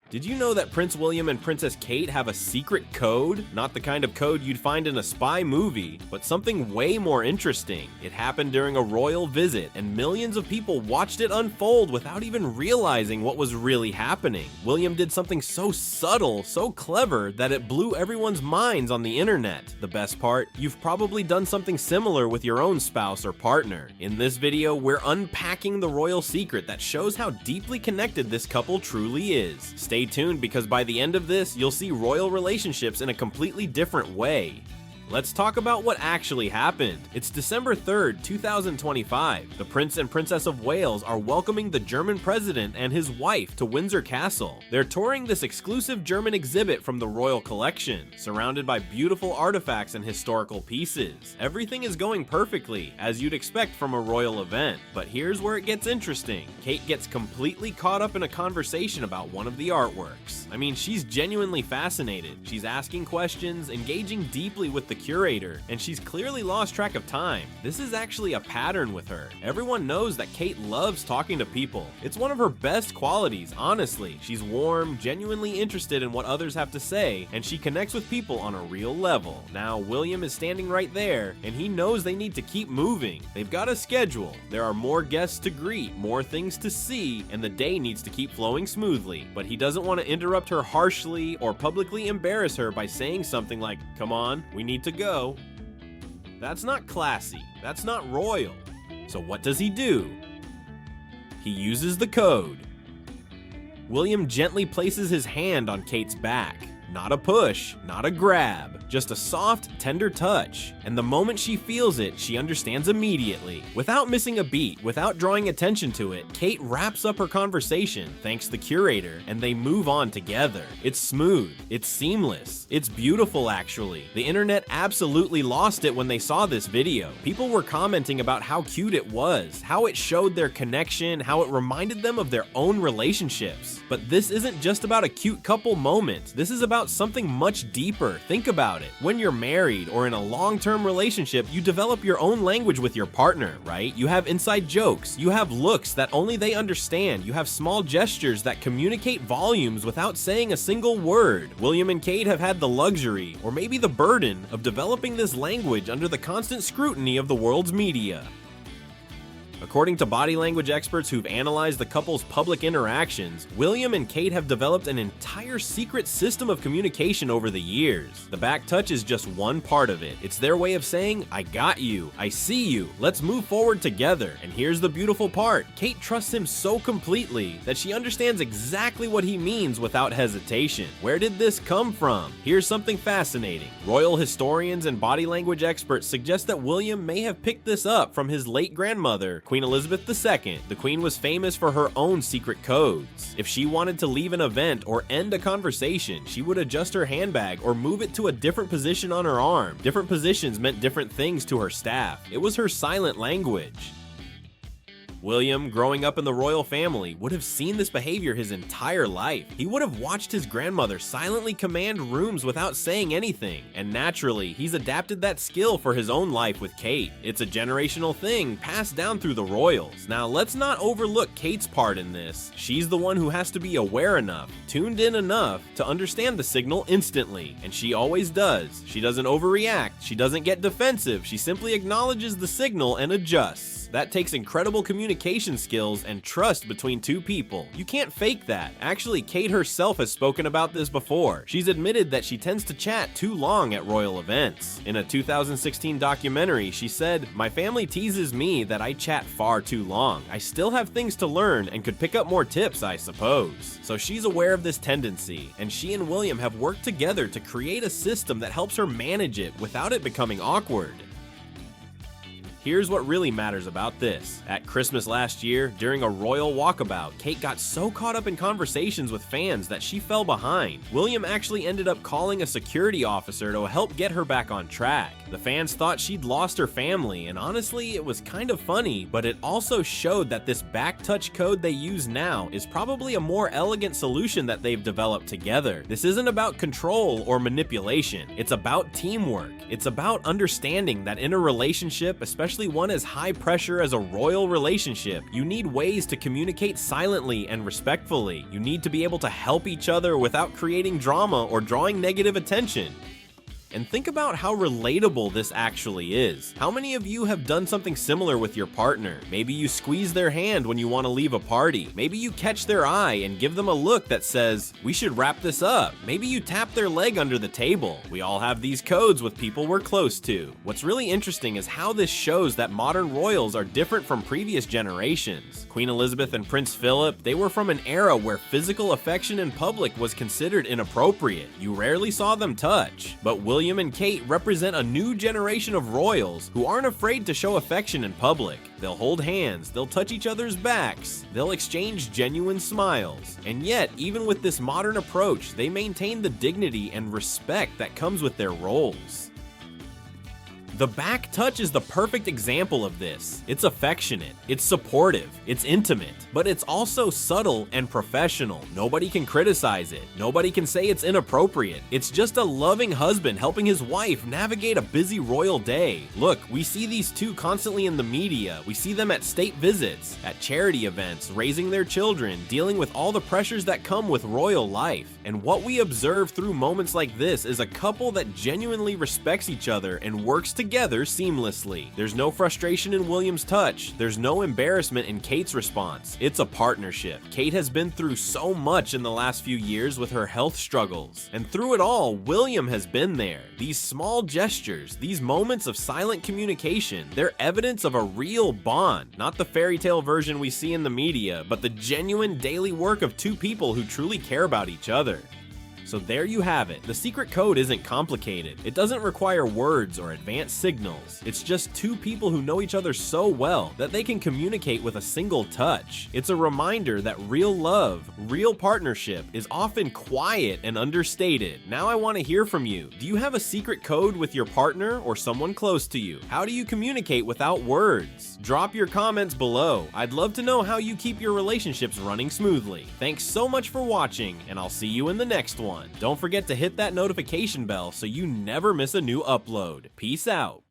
Did you know that Prince William and Princess Kate have a secret code? Not the kind of code you'd find in a spy movie, but something way more interesting. It happened during a royal visit, and millions of people watched it unfold without even realizing what was really happening. William did something so subtle, so clever, that it blew everyone's minds on the internet. The best part, you've probably done something similar with your own spouse or partner. In this video, we're unpacking the royal secret that shows how deeply connected this couple truly is. Stay tuned, because by the end of this, you'll see royal relationships in a completely different way. Let's talk about what actually happened. It's December 3rd, 2025. The Prince and Princess of Wales are welcoming the German president and his wife to Windsor Castle. They're touring this exclusive German exhibit from the royal collection, surrounded by beautiful artifacts and historical pieces. Everything is going perfectly, as you'd expect from a royal event. But here's where it gets interesting. Kate gets completely caught up in a conversation about one of the artworks. I mean, she's genuinely fascinated. She's asking questions, engaging deeply with the curator, and she's clearly lost track of time. This is actually a pattern with her. Everyone knows that Kate loves talking to people. It's one of her best qualities, honestly. She's warm, genuinely interested in what others have to say, and she connects with people on a real level. Now, William is standing right there, and he knows they need to keep moving. They've got a schedule. There are more guests to greet, more things to see, and the day needs to keep flowing smoothly. But he doesn't want to interrupt her harshly or publicly embarrass her by saying something like, "Come on, we need to go." That's not classy. That's not royal. So what does he do? He uses the code. William gently places his hand on Kate's back. Not a push, not a grab, just a soft, tender touch. And the moment she feels it, she understands immediately. Without missing a beat, without drawing attention to it, Kate wraps up her conversation, thanks the curator, and they move on together. It's smooth, it's seamless, it's beautiful actually. The internet absolutely lost it when they saw this video. People were commenting about how cute it was, how it showed their connection, how it reminded them of their own relationships. But this isn't just about a cute couple moment. This is about something much deeper. Think about it. When you're married or in a long-term relationship, you develop your own language with your partner, right? You have inside jokes, you have looks that only they understand, you have small gestures that communicate volumes without saying a single word. William and Kate have had the luxury, or maybe the burden, of developing this language under the constant scrutiny of the world's media. According to body language experts who've analyzed the couple's public interactions, William and Kate have developed an entire secret system of communication over the years. The back touch is just one part of it. It's their way of saying, "I got you, I see you, let's move forward together." And here's the beautiful part. Kate trusts him so completely that she understands exactly what he means without hesitation. Where did this come from? Here's something fascinating. Royal historians and body language experts suggest that William may have picked this up from his late grandmother, Queen Elizabeth II. The Queen was famous for her own secret codes. If she wanted to leave an event or end a conversation, she would adjust her handbag or move it to a different position on her arm. Different positions meant different things to her staff. It was her silent language. William, growing up in the royal family, would have seen this behavior his entire life. He would have watched his grandmother silently command rooms without saying anything, and naturally, he's adapted that skill for his own life with Kate. It's a generational thing passed down through the royals. Now, let's not overlook Kate's part in this. She's the one who has to be aware enough, tuned in enough, to understand the signal instantly, and she always does. She doesn't overreact, she doesn't get defensive, she simply acknowledges the signal and adjusts. That takes incredible communication skills and trust between two people. You can't fake that. Actually, Kate herself has spoken about this before. She's admitted that she tends to chat too long at royal events. In a 2016 documentary, she said, "My family teases me that I chat far too long. I still have things to learn and could pick up more tips, I suppose." So she's aware of this tendency, and she and William have worked together to create a system that helps her manage it without it becoming awkward. Here's what really matters about this. At Christmas last year, during a royal walkabout, Kate got so caught up in conversations with fans that she fell behind. William actually ended up calling a security officer to help get her back on track. The fans thought she'd lost her family, and honestly, it was kind of funny, but it also showed that this back touch code they use now is probably a more elegant solution that they've developed together. This isn't about control or manipulation. It's about teamwork. It's about understanding that in a relationship, especially especially one as high pressure as a royal relationship, you need ways to communicate silently and respectfully. You need to be able to help each other without creating drama or drawing negative attention. And think about how relatable this actually is. How many of you have done something similar with your partner? Maybe you squeeze their hand when you want to leave a party. Maybe you catch their eye and give them a look that says, "We should wrap this up." Maybe you tap their leg under the table. We all have these codes with people we're close to. What's really interesting is how this shows that modern royals are different from previous generations. Queen Elizabeth and Prince Philip, they were from an era where physical affection in public was considered inappropriate. You rarely saw them touch. But William and Kate represent a new generation of royals who aren't afraid to show affection in public. They'll hold hands, they'll touch each other's backs, they'll exchange genuine smiles. And yet, even with this modern approach, they maintain the dignity and respect that comes with their roles. The back touch is the perfect example of this. It's affectionate, it's supportive, it's intimate, but it's also subtle and professional. Nobody can criticize it. Nobody can say it's inappropriate. It's just a loving husband helping his wife navigate a busy royal day. Look, we see these two constantly in the media. We see them at state visits, at charity events, raising their children, dealing with all the pressures that come with royal life. And what we observe through moments like this is a couple that genuinely respects each other and works together seamlessly. There's no frustration in William's touch. There's no embarrassment in Kate's response. It's a partnership. Kate has been through so much in the last few years with her health struggles. And through it all, William has been there. These small gestures, these moments of silent communication, they're evidence of a real bond. Not the fairy tale version we see in the media, but the genuine daily work of two people who truly care about each other. So there you have it. The secret code isn't complicated. It doesn't require words or advanced signals. It's just two people who know each other so well that they can communicate with a single touch. It's a reminder that real love, real partnership is often quiet and understated. Now I want to hear from you. Do you have a secret code with your partner or someone close to you? How do you communicate without words? Drop your comments below. I'd love to know how you keep your relationships running smoothly. Thanks so much for watching, and I'll see you in the next one. Don't forget to hit that notification bell so you never miss a new upload. Peace out.